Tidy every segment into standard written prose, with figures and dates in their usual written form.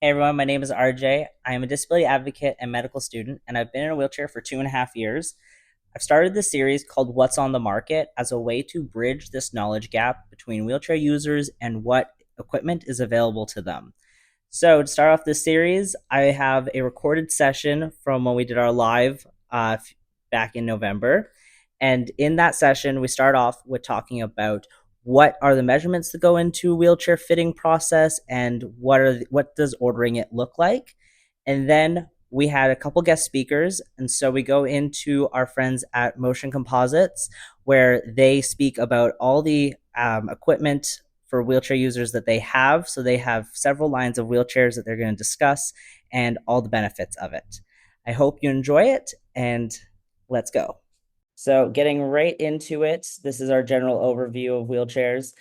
Hey everyone, my name is RJ. I am a disability advocate and medical student, and I've been in a wheelchair for 2.5 years. I've started this series called What's on the Market as a way to bridge this knowledge gap between wheelchair users and what equipment is available to them. So, to start off this series, I have a recorded session from when we did our live back in November. And in that session, we start off with talking about what are the measurements that go into a wheelchair fitting process and what does ordering it look like. And then we had a couple guest speakers, and so we go into our friends at Motion Composites, where they speak about all the equipment for wheelchair users that they have. So they have several lines of wheelchairs that they're going to discuss and all the benefits of it. I hope you enjoy it, and let's go. So, getting right into it, this is our general overview of wheelchairs.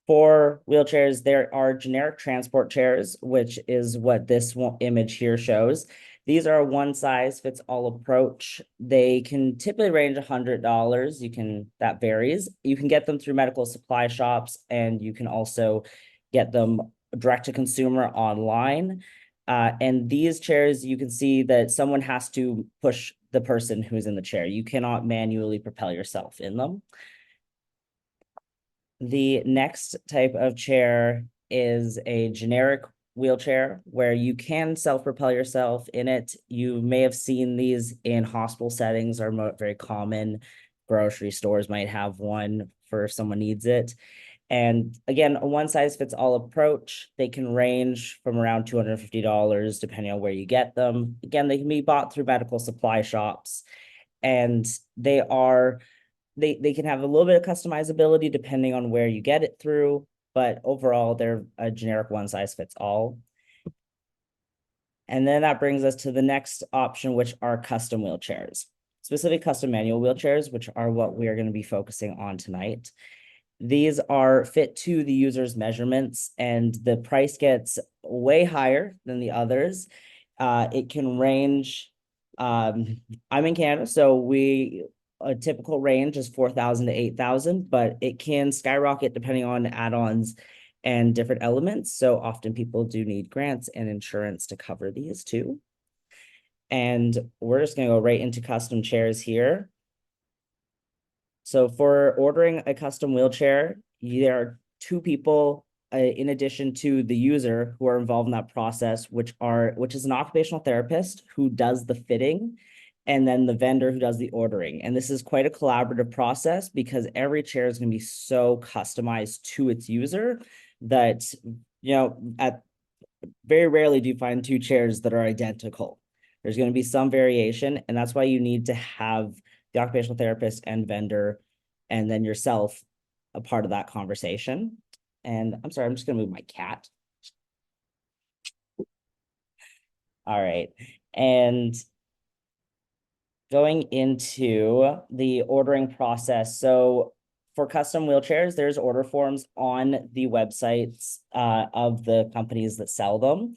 For wheelchairs, there are generic transport chairs, which is what this image here shows. These are a one-size-fits-all approach. They can typically range $100. That varies. You can get them through medical supply shops, and you can also get them direct to consumer online. And these chairs, you can see that someone has to push the person who's in the chair. You cannot manually propel yourself in them. The next type of chair is a generic wheelchair where you can self-propel yourself in it. You may have seen these in hospital settings, are very common. Grocery stores might have one for if someone needs it. And again, a one-size-fits-all approach. They can range from around $250 depending on where you get them. Again, they can be bought through medical supply shops, and they can have a little bit of customizability depending on where you get it through, but overall they're a generic one-size-fits-all. And then that brings us to the next option, which are custom wheelchairs, specifically custom manual wheelchairs, which are what we are going to be focusing on tonight. These are fit to the user's measurements, and the price gets way higher than the others. It can range. I'm in Canada, so a typical range is 4,000 to 8,000, but it can skyrocket depending on add-ons and different elements. So often people do need grants and insurance to cover these too. And we're just going to go right into custom chairs here. So for ordering a custom wheelchair, there are two people in addition to the user who are involved in that process, which is an occupational therapist who does the fitting, and then the vendor who does the ordering. And this is quite a collaborative process because every chair is going to be so customized to its user that, very rarely do you find two chairs that are identical. There's going to be some variation, and that's why you need to have the occupational therapist and vendor, and then yourself a part of that conversation. And I'm sorry, I'm just going to move my cat. All right. And going into the ordering process. So for custom wheelchairs, there's order forms on the websites of the companies that sell them.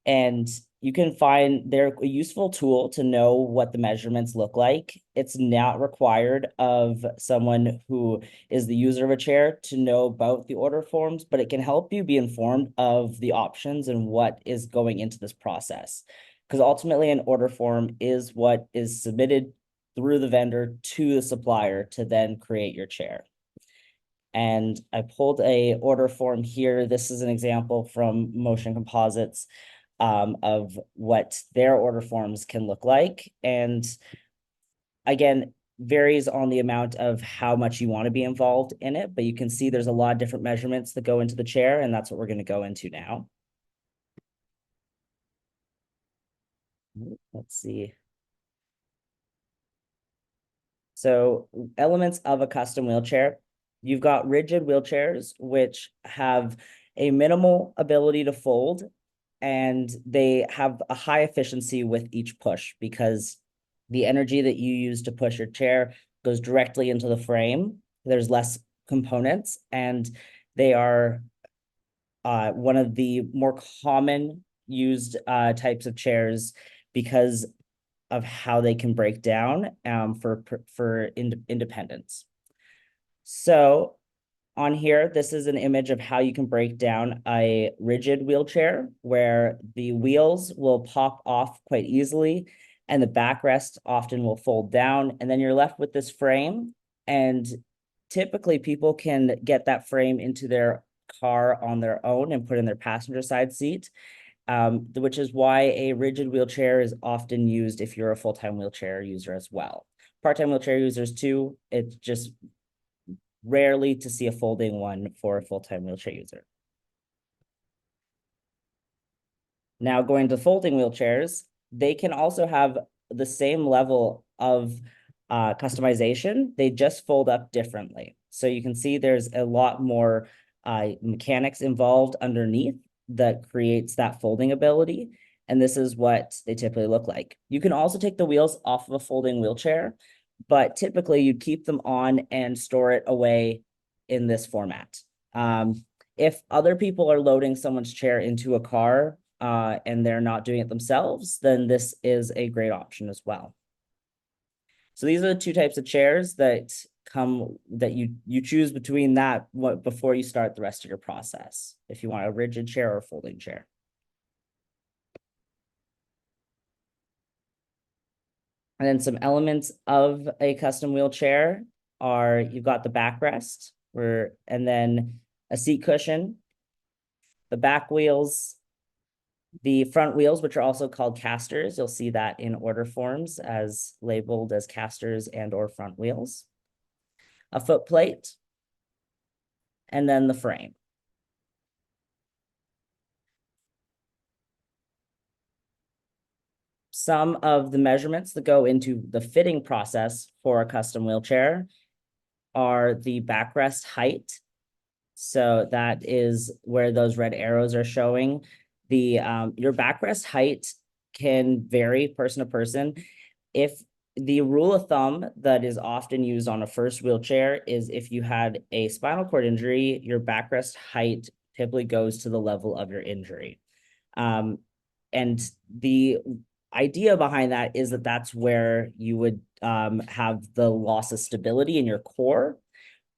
And you can find they're a useful tool to know what the measurements look like. It's not required of someone who is the user of a chair to know about the order forms, but it can help you be informed of the options and what is going into this process. Because ultimately an order form is what is submitted through the vendor to the supplier to then create your chair. And I pulled a order form here. This is an example from Motion Composites of what their order forms can look like. And again, varies on the amount of how much you want to be involved in it, but you can see there's a lot of different measurements that go into the chair, and that's what we're going to go into now. Let's see. So elements of a custom wheelchair. You've got rigid wheelchairs, which have a minimal ability to fold, and they have a high efficiency with each push because the energy that you use to push your chair goes directly into the frame. There's less components, and they are one of the more common used types of chairs because of how they can break down for independence. So on here, this is an image of how you can break down a rigid wheelchair where the wheels will pop off quite easily and the backrest often will fold down, and then you're left with this frame. And typically people can get that frame into their car on their own and put in their passenger side seat, which is why a rigid wheelchair is often used if you're a full-time wheelchair user as well. Part-time wheelchair users too, it's just rarely to see a folding one for a full-time wheelchair user. Now going to folding wheelchairs, they can also have the same level of customization. They just fold up differently. So you can see there's a lot more mechanics involved underneath that creates that folding ability. And this is what they typically look like. You can also take the wheels off of a folding wheelchair, but typically you'd keep them on and store it away in this format. If other people are loading someone's chair into a car and they're not doing it themselves, then this is a great option as well. So these are the two types of chairs that you choose between that before you start the rest of your process, if you want a rigid chair or a folding chair. And then some elements of a custom wheelchair are, you've got the backrest, and then a seat cushion, the back wheels, the front wheels, which are also called casters. You'll see that in order forms as labeled as casters and or front wheels, a foot plate, and then the frame. Some of the measurements that go into the fitting process for a custom wheelchair are the backrest height. So that is where those red arrows are showing. Your backrest height can vary person to person. If the rule of thumb that is often used on a first wheelchair is if you had a spinal cord injury, your backrest height typically goes to the level of your injury. And the idea behind that is that that's where you would have the loss of stability in your core.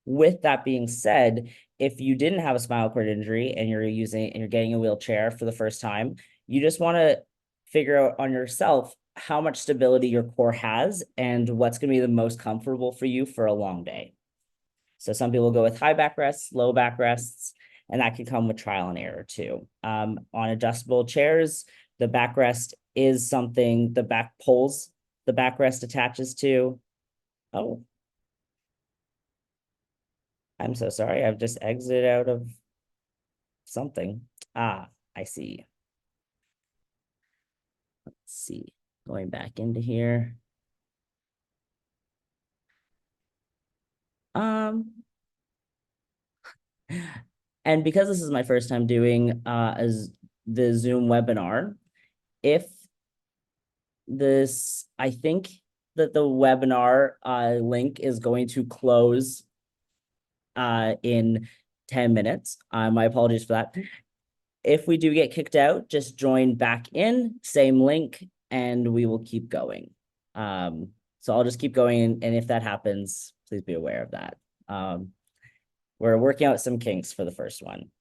With that being said, if you didn't have a spinal cord injury and you're getting a wheelchair for the first time, you just want to figure out on yourself how much stability your core has and what's going to be the most comfortable for you for a long day. So some people go with high backrests, low backrests, and that can come with trial and error too. On adjustable chairs, the backrest is something the back pulls, the backrest attaches to. Oh, I'm so sorry. I've just exited out of something. Ah, I see. Let's see. Going back into here. And because this is my first time doing as the Zoom webinar, I think that the webinar link is going to close in 10 minutes. My apologies for that. If we do get kicked out, just join back in, same link, and we will keep going. So I'll just keep going, and if that happens, please be aware of that. We're working out some kinks for the first one.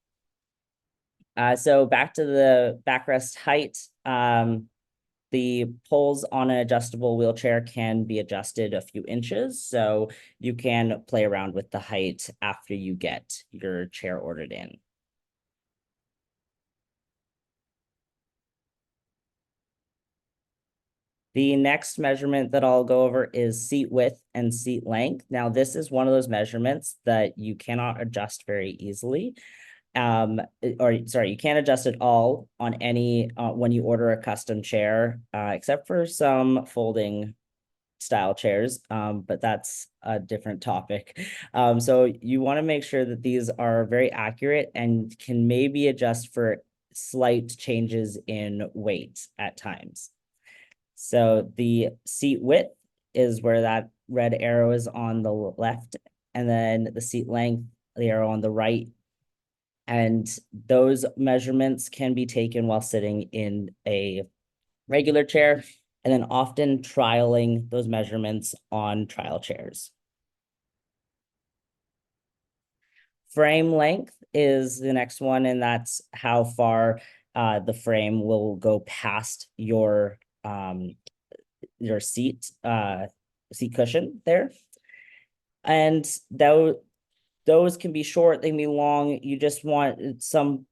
So back to the backrest height. The poles on an adjustable wheelchair can be adjusted a few inches, so you can play around with the height after you get your chair ordered in. The next measurement that I'll go over is seat width and seat length. Now, this is one of those measurements that you cannot adjust very easily. You can't adjust it all on any when you order a custom chair, except for some folding style chairs, but that's a different topic. So you want to make sure that these are very accurate and can maybe adjust for slight changes in weight at times. So the seat width is where that red arrow is on the left, and then the seat length, the arrow on the right. And those measurements can be taken while sitting in a regular chair, and then often trialing those measurements on trial chairs. Frame length is the next one, and that's how far the frame will go past your seat cushion there. And those can be short, they can be long. You just want some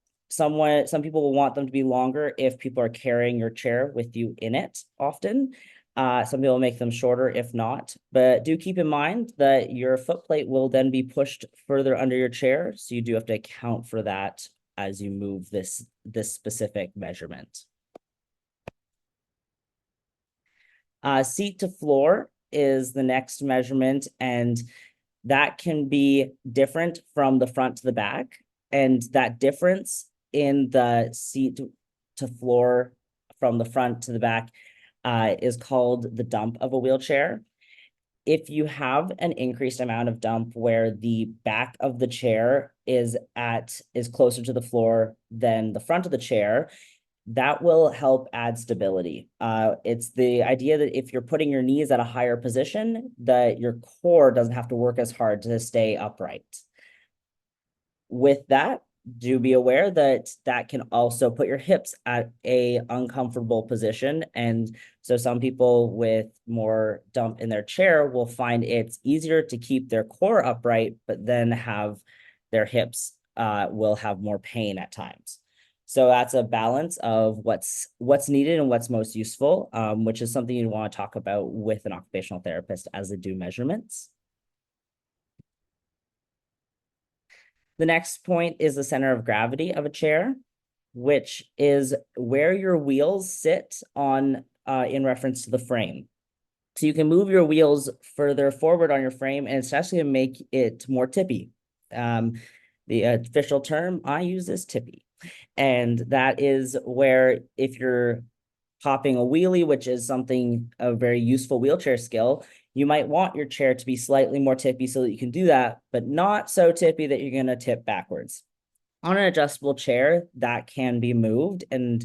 people will want them to be longer if people are carrying your chair with you in it often. Some people make them shorter if not, but do keep in mind that your foot plate will then be pushed further under your chair, so you do have to account for that as you move this specific measurement. Seat to floor is the next measurement, and that can be different from the front to the back. And that difference in the seat to floor from the front to the back is called the dump of a wheelchair. If you have an increased amount of dump where the back of the chair is closer to the floor than the front of the chair, that will help add stability. It's the idea that if you're putting your knees at a higher position, that your core doesn't have to work as hard to stay upright. With that, do be aware that that can also put your hips at a uncomfortable position. And so some people with more dump in their chair will find it's easier to keep their core upright, but then have their hips will have more pain at times. So that's a balance of what's needed and what's most useful, which is something you want to talk about with an occupational therapist as they do measurements. The next point is the center of gravity of a chair, which is where your wheels sit on in reference to the frame. So you can move your wheels further forward on your frame, and it's actually going to make it more tippy. The official term I use is tippy. And that is where if you're popping a wheelie, which is a very useful wheelchair skill, you might want your chair to be slightly more tippy so that you can do that, but not so tippy that you're going to tip backwards. On an adjustable chair, that can be moved, and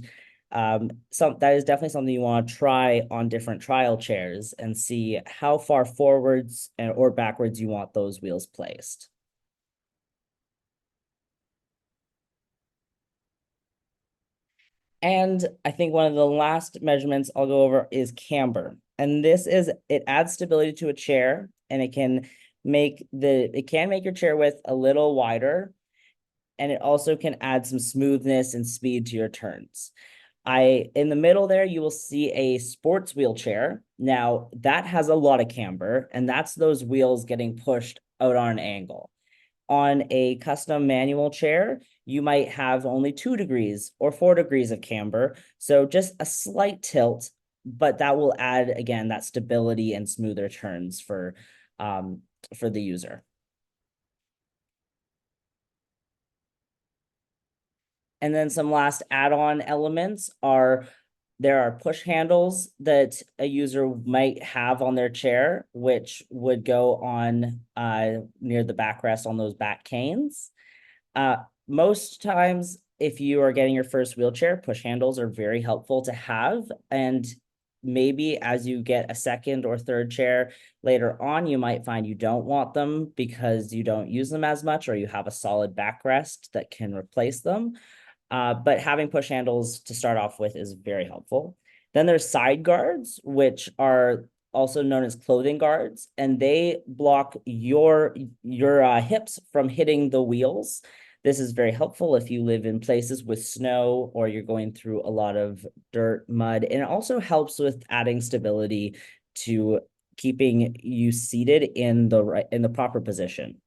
that is definitely something you want to try on different trial chairs and see how far forwards or backwards you want those wheels placed. And I think one of the last measurements I'll go over is camber. And it adds stability to a chair, and it can make your chair width a little wider, and it also can add some smoothness and speed to your turns. In the middle there, you will see a sports wheelchair. Now that has a lot of camber, and that's those wheels getting pushed out on an angle. On a custom manual chair, you might have only 2 degrees or 4 degrees of camber. So just a slight tilt, but that will add, again, that stability and smoother turns for the user. And then some last add-on elements there are push handles that a user might have on their chair, which would go on near the backrest on those back canes. Most times, if you are getting your first wheelchair, push handles are very helpful to have. And maybe as you get a second or third chair later on, you might find you don't want them because you don't use them as much, or you have a solid backrest that can replace them. But having push handles to start off with is very helpful. Then there's side guards, which are also known as clothing guards, and they block your hips from hitting the wheels. This is very helpful if you live in places with snow or you're going through a lot of dirt, mud, and it also helps with adding stability to keeping you seated in the proper position.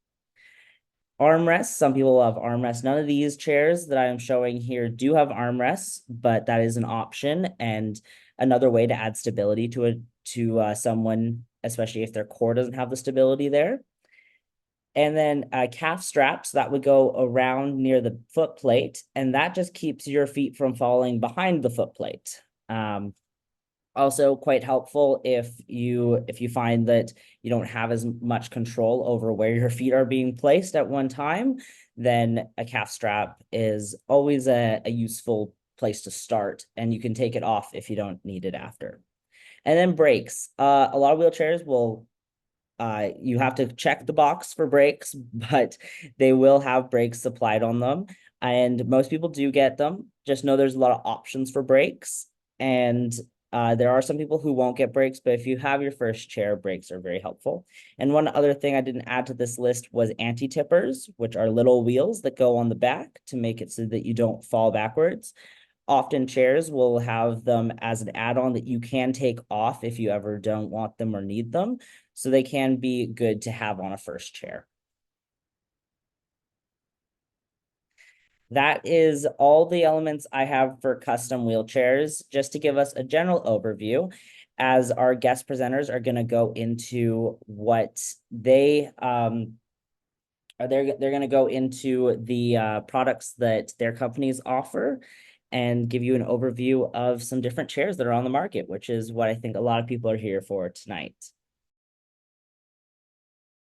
Armrests, some people love armrests. None of these chairs that I am showing here do have armrests, but that is an option and another way to add stability to someone, especially if their core doesn't have the stability there. And then calf straps that would go around near the foot plate, and that just keeps your feet from falling behind the foot plate. Also quite helpful if you find that you don't have as much control over where your feet are being placed at one time, then a calf strap is always a useful place to start, and you can take it off if you don't need it after. And then brakes. A lot of wheelchairs will You have to check the box for brakes, but they will have brakes supplied on them. And most people do get them. Just know there's a lot of options for brakes. And there are some people who won't get brakes, but if you have your first chair, brakes are very helpful. And one other thing I didn't add to this list was anti-tippers, which are little wheels that go on the back to make it so that you don't fall backwards. Often chairs will have them as an add-on that you can take off if you ever don't want them or need them. So they can be good to have on a first chair. That is all the elements I have for custom wheelchairs. Just to give us a general overview, as our guest presenters are going to go into what they're going to go into the products that their companies offer and give you an overview of some different chairs that are on the market, which is what I think a lot of people are here for tonight.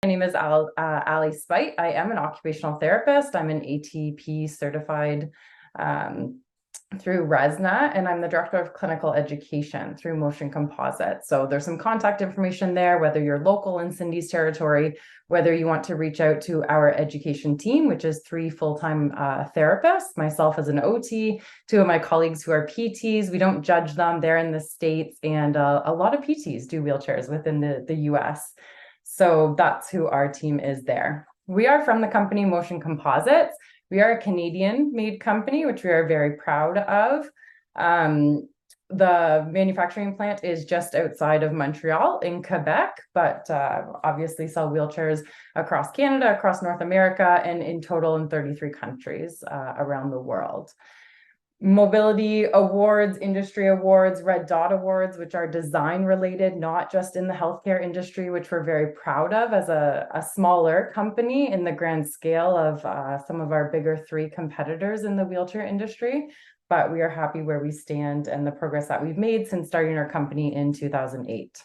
My name is Ali Spite. I am an occupational therapist. I'm an ATP certified through RESNA, and I'm the director of clinical education through Motion Composites. So there's some contact information there, whether you're local in Cindy's territory, whether you want to reach out to our education team, which is 3 full-time therapists, myself as an OT, 2 of my colleagues who are PTs. We don't judge them. They're in the States, and a lot of PTs do wheelchairs within the US. So that's who our team is there. We are from the company Motion Composites. We are a Canadian-made company, which we are very proud of. The manufacturing plant is just outside of Montreal in Quebec, but obviously sell wheelchairs across Canada, across North America, and in total in 33 countries around the world. Mobility awards, industry awards, Red Dot awards, which are design related, not just in the healthcare industry, which we're very proud of as a smaller company in the grand scale of some of our bigger 3 competitors in the wheelchair industry. But we are happy where we stand and the progress that we've made since starting our company in 2008.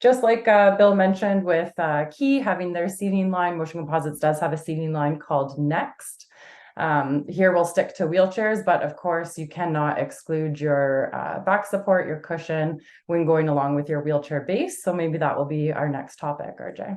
Just like Bill mentioned with Key having their seating line, Motion Composites does have a seating line called Next. Here we'll stick to wheelchairs, but of course you cannot exclude your back support, your cushion when going along with your wheelchair base. So maybe that will be our next topic, RJ.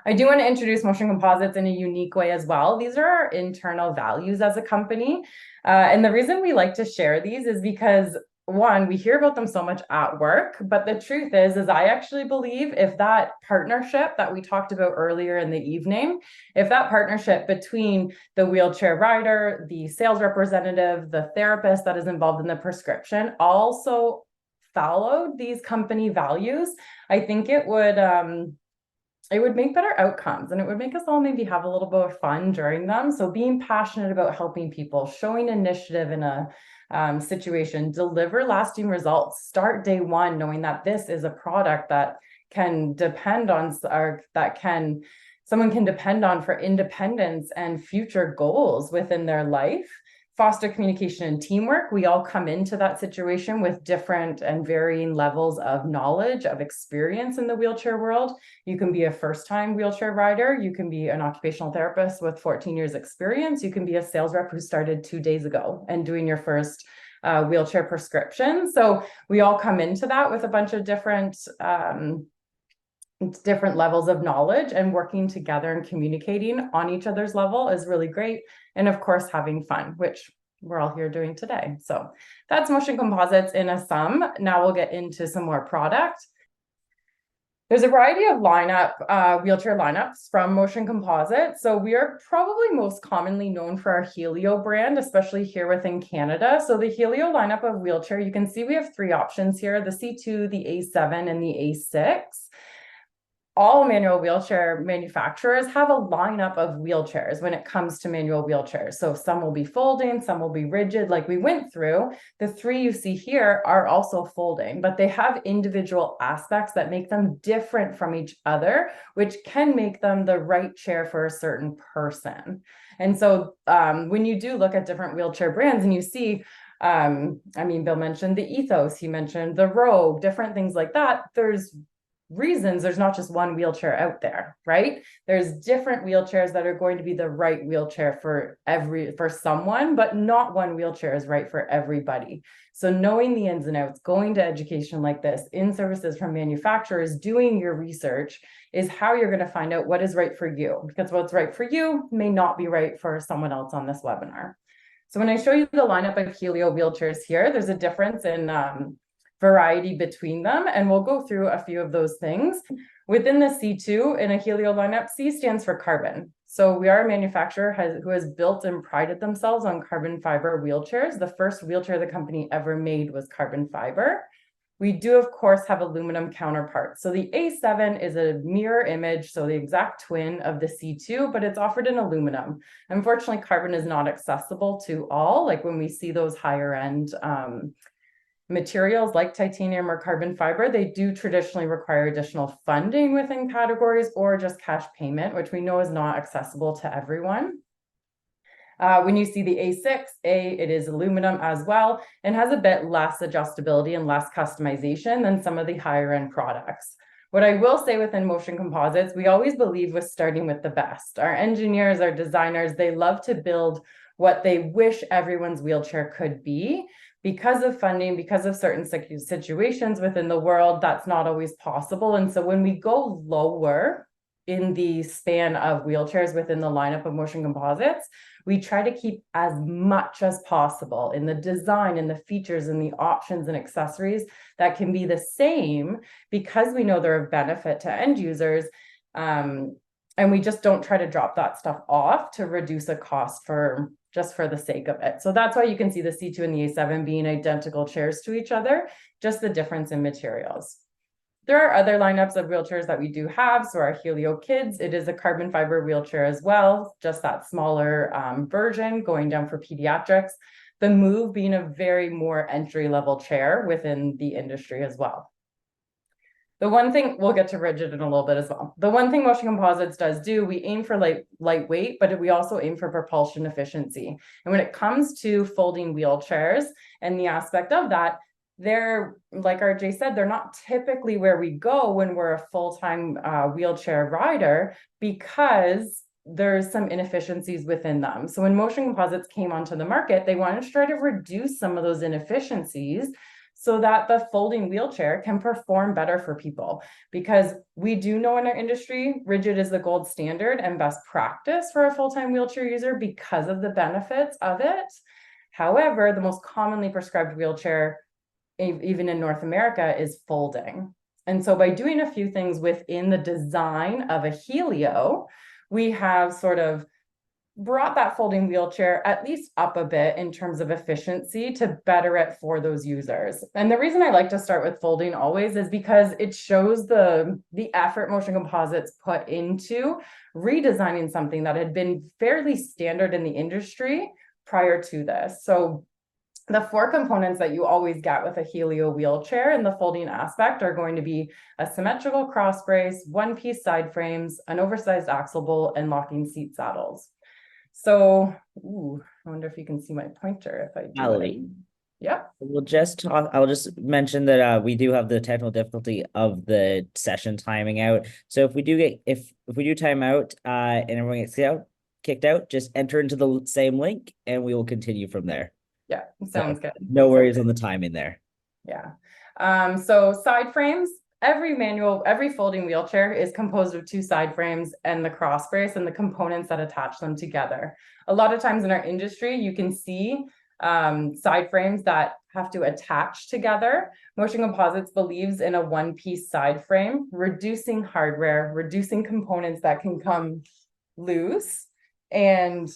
I do want to introduce Motion Composites in a unique way as well. These are our internal values as a company. And the reason we like to share these is because, one, we hear about them so much at work, but the truth is I actually believe if that partnership that we talked about earlier in the evening, if that partnership between the wheelchair rider, the sales representative, the therapist that is involved in the prescription also followed these company values, I think it would make better outcomes, and it would make us all maybe have a little bit of fun during them. So being passionate about helping people, showing initiative in a situation, deliver lasting results, start day one knowing that this is a product that can depend on, or that someone can depend on for independence and future goals within their life. Foster communication and teamwork. We all come into that situation with different and varying levels of knowledge, of experience in the wheelchair world. You can be a first-time wheelchair rider. You can be an occupational therapist with 14 years experience. You can be a sales rep who started 2 days ago and doing your first wheelchair prescription. So we all come into that with a bunch of different levels of knowledge, and working together and communicating on each other's level is really great. And of course, having fun, which we're all here doing today. So that's Motion Composites in a sum. Now we'll get into some more product. There's a variety of wheelchair lineups from Motion Composites. So we are probably most commonly known for our Helio brand, especially here within Canada. So the Helio lineup of wheelchair, you can see we have 3 options here, the C2, the A7, and the A6. All manual wheelchair manufacturers have a lineup of wheelchairs when it comes to manual wheelchairs. So some will be folding, some will be rigid, like we went through. The 3 you see here are also folding, but they have individual aspects that make them different from each other, which can make them the right chair for a certain person. And so when you do look at different wheelchair brands and you see, Bill mentioned the Ethos, he mentioned the Rogue, different things like that, there's reasons, there's not just one wheelchair out there, right? There's different wheelchairs that are going to be the right wheelchair for someone, but not one wheelchair is right for everybody. So knowing the ins and outs, going to education like this, in services from manufacturers, doing your research is how you're going to find out what is right for you, because what's right for you may not be right for someone else on this webinar. So when I show you the lineup of Helio wheelchairs here, there's a difference in variety between them, and we'll go through a few of those things. Within the C2 in a Helio lineup, C stands for carbon. So we are a manufacturer who has built and prided themselves on carbon fiber wheelchairs. The first wheelchair the company ever made was carbon fiber. We do, of course, have aluminum counterparts. So the A7 is a mirror image, so the exact twin of the C2, but it's offered in aluminum. Unfortunately, carbon is not accessible to all. Like when we see those higher end materials like titanium or carbon fiber, they do traditionally require additional funding within categories or just cash payment, which we know is not accessible to everyone. When you see the A6, it is aluminum as well and has a bit less adjustability and less customization than some of the higher end products. What I will say within Motion Composites, we always believe with starting with the best. Our engineers, our designers, they love to build what they wish everyone's wheelchair could be. Because of funding, because of certain situations within the world, that's not always possible. And so when we go lower in the span of wheelchairs within the lineup of Motion Composites, we try to keep as much as possible in the design and the features and the options and accessories that can be the same, because we know they're of benefit to end users. And we just don't try to drop that stuff off to reduce a cost just for the sake of it. So that's why you can see the C2 and the A7 being identical chairs to each other, just the difference in materials. There are other lineups of wheelchairs that we do have. So our Helio Kids, it is a carbon fiber wheelchair as well, just that smaller version going down for pediatrics. The Move being a very more entry-level chair within the industry as well. The one thing, we'll get to rigid in a little bit as well. The one thing Motion Composites does do, we aim for lightweight, but we also aim for propulsion efficiency. And when it comes to folding wheelchairs and the aspect of that, they're, like RJ said, they're not typically where we go when we're a full-time wheelchair rider, because there's some inefficiencies within them. So when Motion Composites came onto the market, they wanted to try to reduce some of those inefficiencies so that the folding wheelchair can perform better for people. Because we do know in our industry, rigid is the gold standard and best practice for a full-time wheelchair user because of the benefits of it. However, the most commonly prescribed wheelchair, even in North America, is folding. And so by doing a few things within the design of a Helio, we have sort of brought that folding wheelchair at least up a bit in terms of efficiency to better it for those users. And the reason I like to start with folding always is because it shows the effort Motion Composites put into redesigning something that had been fairly standard in the industry prior to this. So the 4 components that you always get with a Helio wheelchair in the folding aspect are going to be a symmetrical cross brace, one-piece side frames, an oversized axle bolt, and locking seat saddles. So, I wonder if you can see my pointer if I do Ali, it. Yeah. we'll just talk. I'll just mention that we do have the technical difficulty of the session timing out. So if we do get if we do time out and everyone gets kicked out, just enter into the same link and we will continue from there. Yeah, sounds good. No worries on the timing there. Yeah. So side frames. Every folding wheelchair is composed of 2 side frames and the cross brace and the components that attach them together. A lot of times in our industry, you can see side frames that have to attach together. Motion Composites believes in a one-piece side frame, reducing hardware, reducing components that can come loose, and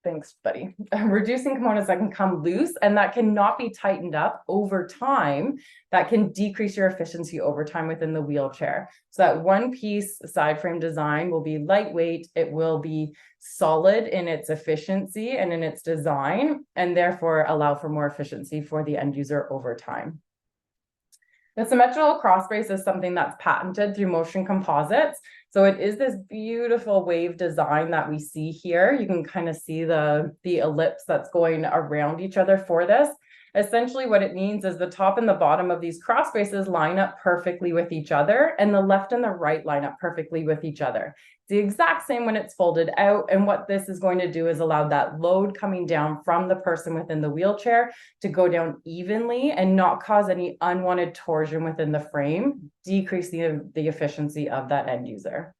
thanks, buddy. Reducing components that can come loose and that cannot be tightened up over time, that can decrease your efficiency over time within the wheelchair. So that one piece side frame design will be lightweight, it will be solid in its efficiency and in its design, and therefore allow for more efficiency for the end user over time. The symmetrical cross brace is something that's patented through Motion Composites. So it is this beautiful wave design that we see here. You can kind of see the ellipse that's going around each other for this. Essentially what it means is the top and the bottom of these cross braces line up perfectly with each other, and the left and the right line up perfectly with each other. It's the exact same when it's folded out, and what this is going to do is allow that load coming down from the person within the wheelchair to go down evenly and not cause any unwanted torsion within the frame, decrease the efficiency of that end user.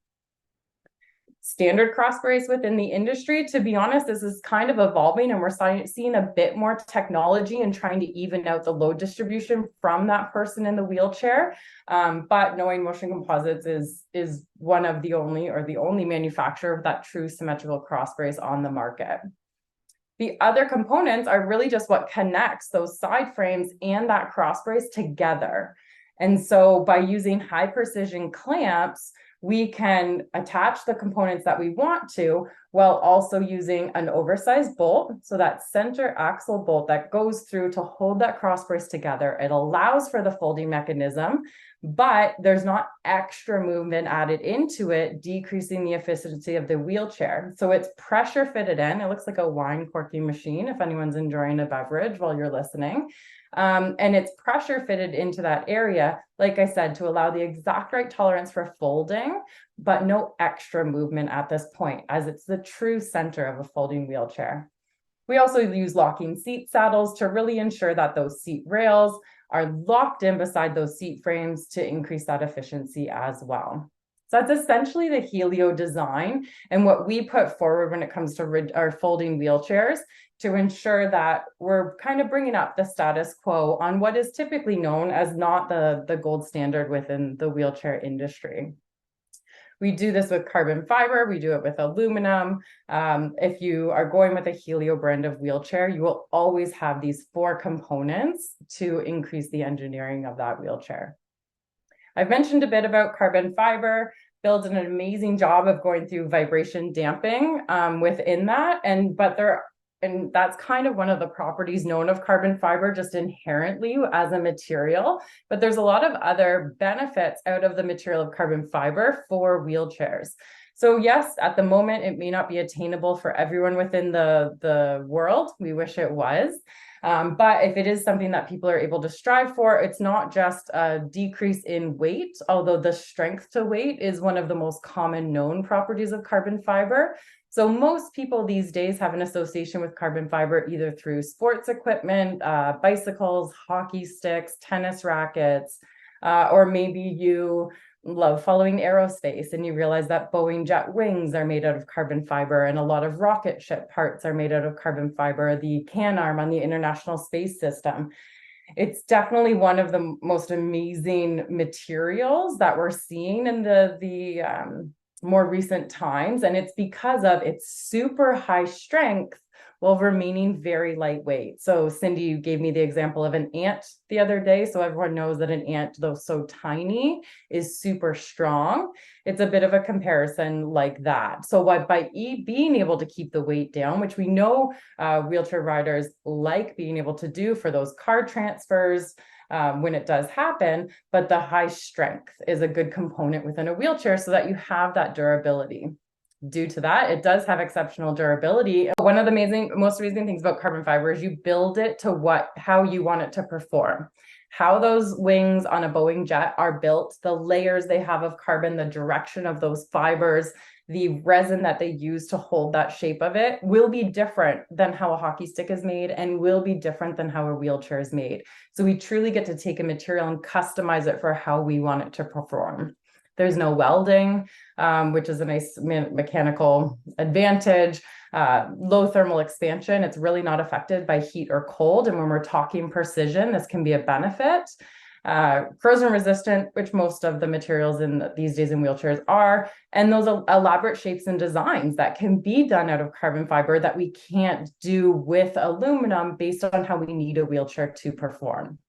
Standard cross brace within the industry, to be honest, this is kind of evolving, and we're seeing a bit more technology and trying to even out the load distribution from that person in the wheelchair. But knowing Motion Composites is one of the only, or the only manufacturer of that true symmetrical cross brace on the market. The other components are really just what connects those side frames and that cross brace together. And so by using high precision clamps, we can attach the components that we want to while also using an oversized bolt. So that center axle bolt that goes through to hold that cross brace together. It allows for the folding mechanism, but there's not extra movement added into it, decreasing the efficiency of the wheelchair. So it's pressure fitted in. It looks like a wine corking machine if anyone's enjoying a beverage while you're listening. And it's pressure fitted into that area, like I said, to allow the exact right tolerance for folding, but no extra movement at this point, as it's the true center of a folding wheelchair. We also use locking seat saddles to really ensure that those seat rails are locked in beside those seat frames to increase that efficiency as well. So that's essentially the Helio design and what we put forward when it comes to our folding wheelchairs, to ensure that we're kind of bringing up the status quo on what is typically known as not the gold standard within the wheelchair industry. We do this with carbon fiber, we do it with aluminum. If you are going with a Helio brand of wheelchair, you will always have these 4 components to increase the engineering of that wheelchair. I've mentioned a bit about carbon fiber. Bill's done an amazing job of going through vibration damping within that, and that's kind of one of the properties known of carbon fiber just inherently as a material, but there's a lot of other benefits out of the material of carbon fiber for wheelchairs. So yes, at the moment, it may not be attainable for everyone within the world. We wish it was. But if it is something that people are able to strive for, it's not just a decrease in weight, although the strength to weight is one of the most common known properties of carbon fiber. So most people these days have an association with carbon fiber either through sports equipment, bicycles, hockey sticks, tennis rackets, or maybe you love following aerospace and you realize that Boeing jet wings are made out of carbon fiber, and a lot of rocket ship parts are made out of carbon fiber, the can arm on the International Space System. It's definitely one of the most amazing materials that we're seeing in the more recent times, and it's because of its super high strength while remaining very lightweight. So Cindy, you gave me the example of an ant the other day. So everyone knows that an ant, though so tiny, is super strong. It's a bit of a comparison like that. So by being able to keep the weight down, which we know wheelchair riders like being able to do for those car transfers, when it does happen, but the high strength is a good component within a wheelchair so that you have that durability. Due to that, it does have exceptional durability. One of the most amazing things about carbon fiber is you build it to how you want it to perform. How those wings on a Boeing jet are built, the layers they have of carbon, the direction of those fibers, the resin that they use to hold that shape of it will be different than how a hockey stick is made, and will be different than how a wheelchair is made. So we truly get to take a material and customize it for how we want it to perform. There's no welding, which is a nice mechanical advantage. Low thermal expansion, it's really not affected by heat or cold. And when we're talking precision, this can be a benefit. Corrosion resistant, which most of the materials these days in wheelchairs are, and those elaborate shapes and designs that can be done out of carbon fiber that we can't do with aluminum based on how we need a wheelchair to perform.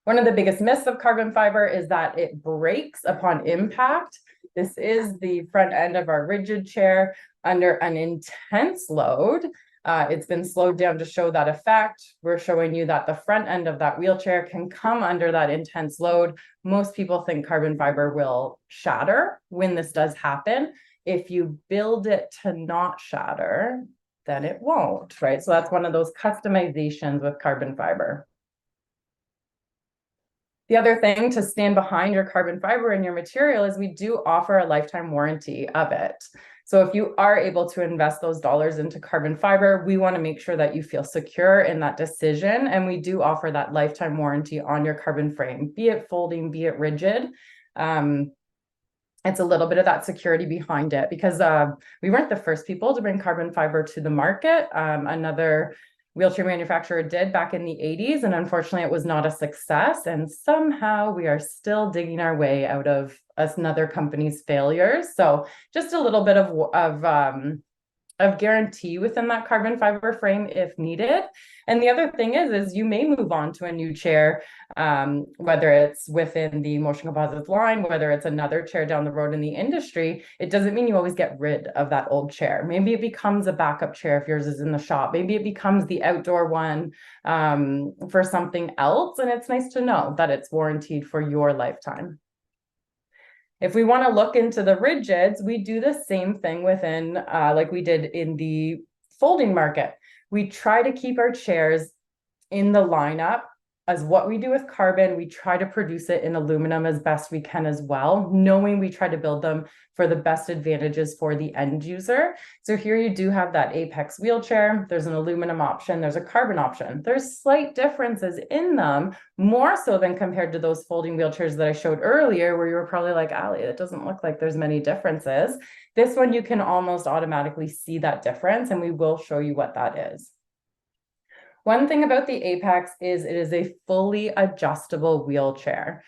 One of the biggest myths of carbon fiber is that it breaks upon impact. This is the front end of our rigid chair under an intense load. It's been slowed down to show that effect. We're showing you that the front end of that wheelchair can come under that intense load. Most people think carbon fiber will shatter when this does happen. If you build it to not shatter, then it won't, right? So that's one of those customizations with carbon fiber. The other thing to stand behind your carbon fiber and your material is we do offer a lifetime warranty of it. So if you are able to invest those dollars into carbon fiber, we want to make sure that you feel secure in that decision. And we do offer that lifetime warranty on your carbon frame, be it folding, be it rigid. It's a little bit of that security behind it because we weren't the first people to bring carbon fiber to the market. Another wheelchair manufacturer did back in the 80s, and unfortunately it was not a success. And somehow we are still digging our way out of another company's failures. So just a little bit of guarantee within that carbon fiber frame if needed. And the other thing is you may move on to a new chair, whether it's within the Motion Composites line, whether it's another chair down the road in the industry. It doesn't mean you always get rid of that old chair. Maybe it becomes a backup chair if yours is in the shop. Maybe it becomes the outdoor one for something else. And it's nice to know that it's warranted for your lifetime. If we want to look into the rigids, we do the same thing within, like we did in the folding market. We try to keep our chairs in the lineup as what we do with carbon. We try to produce it in aluminum as best we can as well, knowing we try to build them for the best advantages for the end user. So here you do have that Apex wheelchair. There's an aluminum option. There's a carbon option. There's slight differences in them, more so than compared to those folding wheelchairs that I showed earlier, where you were probably like, Ali, it doesn't look like there's many differences. This one, you can almost automatically see that difference, and we will show you what that is. One thing about the Apex is it is a fully adjustable wheelchair.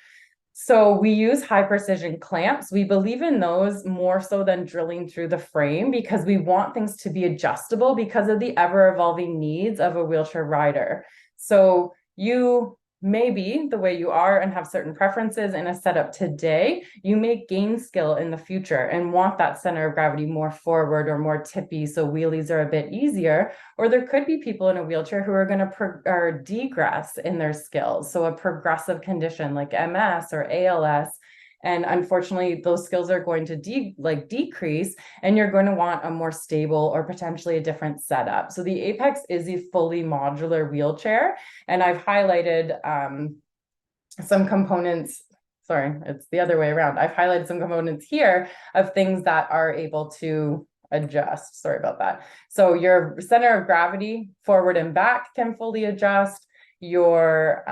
So we use high precision clamps. We believe in those more so than drilling through the frame because we want things to be adjustable because of the ever evolving needs of a wheelchair rider. So you may be the way you are and have certain preferences in a setup today. You may gain skill in the future and want that center of gravity more forward or more tippy, so wheelies are a bit easier. Or there could be people in a wheelchair who are going to degress in their skills, so a progressive condition like MS or ALS. And unfortunately, those skills are going to decrease, and you're going to want a more stable or potentially a different setup. So the Apex is a fully modular wheelchair, and I've highlighted some components. Sorry, it's the other way around. I've highlighted some components here of things that are able to adjust. Sorry about that. So your center of gravity, forward and back, can fully adjust. Your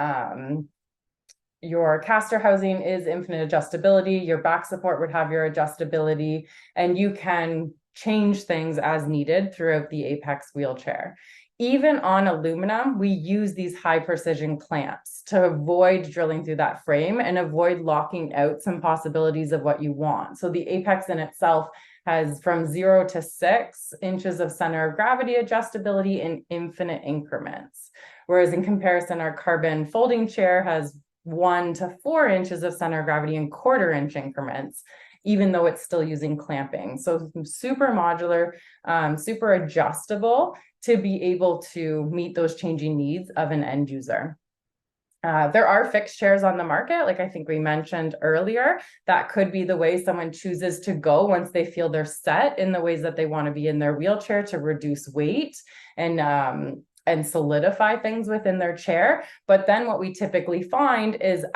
caster housing is infinite adjustability. Your back support would have your adjustability, and you can change things as needed throughout the Apex wheelchair. Even on aluminum, we use these high precision clamps to avoid drilling through that frame and avoid locking out some possibilities of what you want. So the Apex in itself has from 0 to 6 inches of center of gravity adjustability in infinite increments. Whereas in comparison, our carbon folding chair has 1 to 4 inches of center of gravity in 1/4 inch increments, even though it's still using clamping. So super modular, super adjustable to be able to meet those changing needs of an end user. There are fixed chairs on the market, like I think we mentioned earlier. That could be the way someone chooses to go once they feel they're set in the ways that they want to be in their wheelchair to reduce weight and solidify things within their chair. But then what we typically find is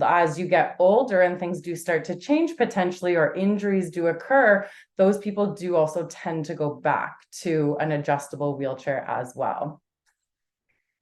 as you get older and things do start to change potentially, or injuries do occur, those people do also tend to go back to an adjustable wheelchair as well.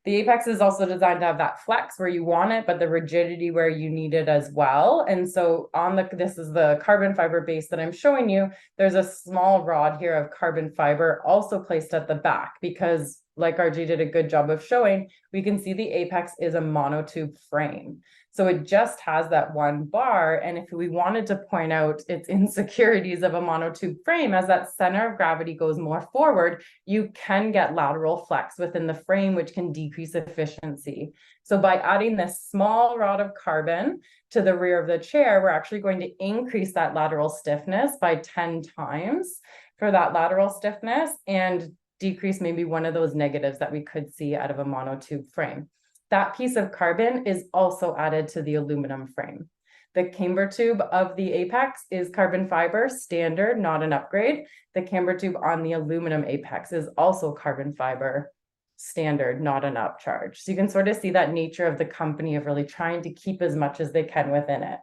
The Apex is also designed to have that flex where you want it, but the rigidity where you need it as well. And so this is the carbon fiber base that I'm showing you. There's a small rod here of carbon fiber also placed at the back because, like RG did a good job of showing, we can see the Apex is a monotube frame. So it just has that one bar. And if we wanted to point out its insecurities of a monotube frame, as that center of gravity goes more forward, you can get lateral flex within the frame, which can decrease efficiency. So by adding this small rod of carbon to the rear of the chair, we're actually going to increase that lateral stiffness by 10 times for that lateral stiffness and decrease maybe one of those negatives that we could see out of a monotube frame. That piece of carbon is also added to the aluminum frame. The camber tube of the apex is carbon fiber, standard, not an upgrade. The camber tube on the aluminum apex is also carbon fiber, standard, not an upcharge. So you can sort of see that nature of the company of really trying to keep as much as they can within it.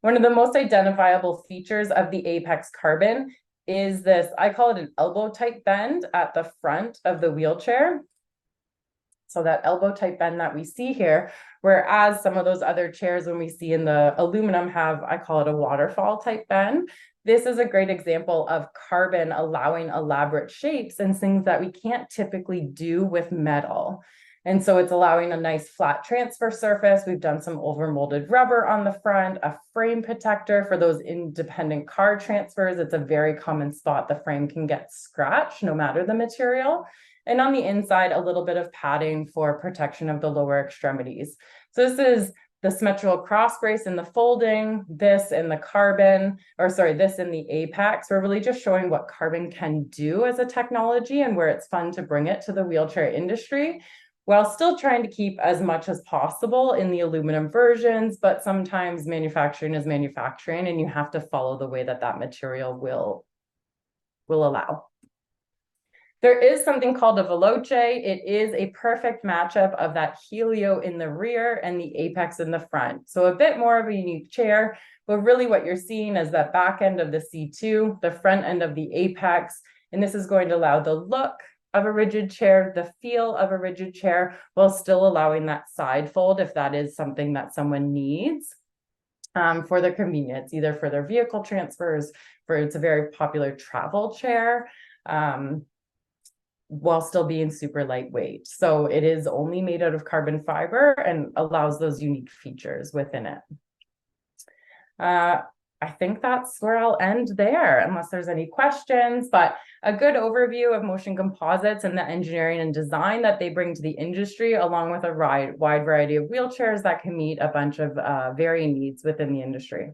One of the most identifiable features of the apex carbon is this, I call it an elbow type bend at the front of the wheelchair. So that elbow type bend that we see here, whereas some of those other chairs when we see in the aluminum have, I call it a waterfall type bend. This is a great example of carbon allowing elaborate shapes and things that we can't typically do with metal. And so it's allowing a nice flat transfer surface. We've done some overmolded rubber on the front, a frame protector for those independent car transfers. It's a very common spot. The frame can get scratched no matter the material. And on the inside, a little bit of padding for protection of the lower extremities. So this is the symmetrical cross brace in the folding, this in the carbon, or sorry, this in the apex. We're really just showing what carbon can do as a technology and where it's fun to bring it to the wheelchair industry, while still trying to keep as much as possible in the aluminum versions, but sometimes manufacturing is manufacturing and you have to follow the way that that material will allow. There is something called a veloce. It is a perfect matchup of that helio in the rear and the apex in the front. So a bit more of a unique chair, but really what you're seeing is that back end of the C2, the front end of the apex, and this is going to allow the look of a rigid chair, the feel of a rigid chair, while still allowing that side fold if that is something that someone needs for their convenience, either for their vehicle transfers, it's a very popular travel chair, while still being super lightweight. So it is only made out of carbon fiber and allows those unique features within it. I think that's where I'll end there, unless there's any questions, but a good overview of Motion Composites and the engineering and design that they bring to the industry, along with a wide variety of wheelchairs that can meet a bunch of varying needs within the industry.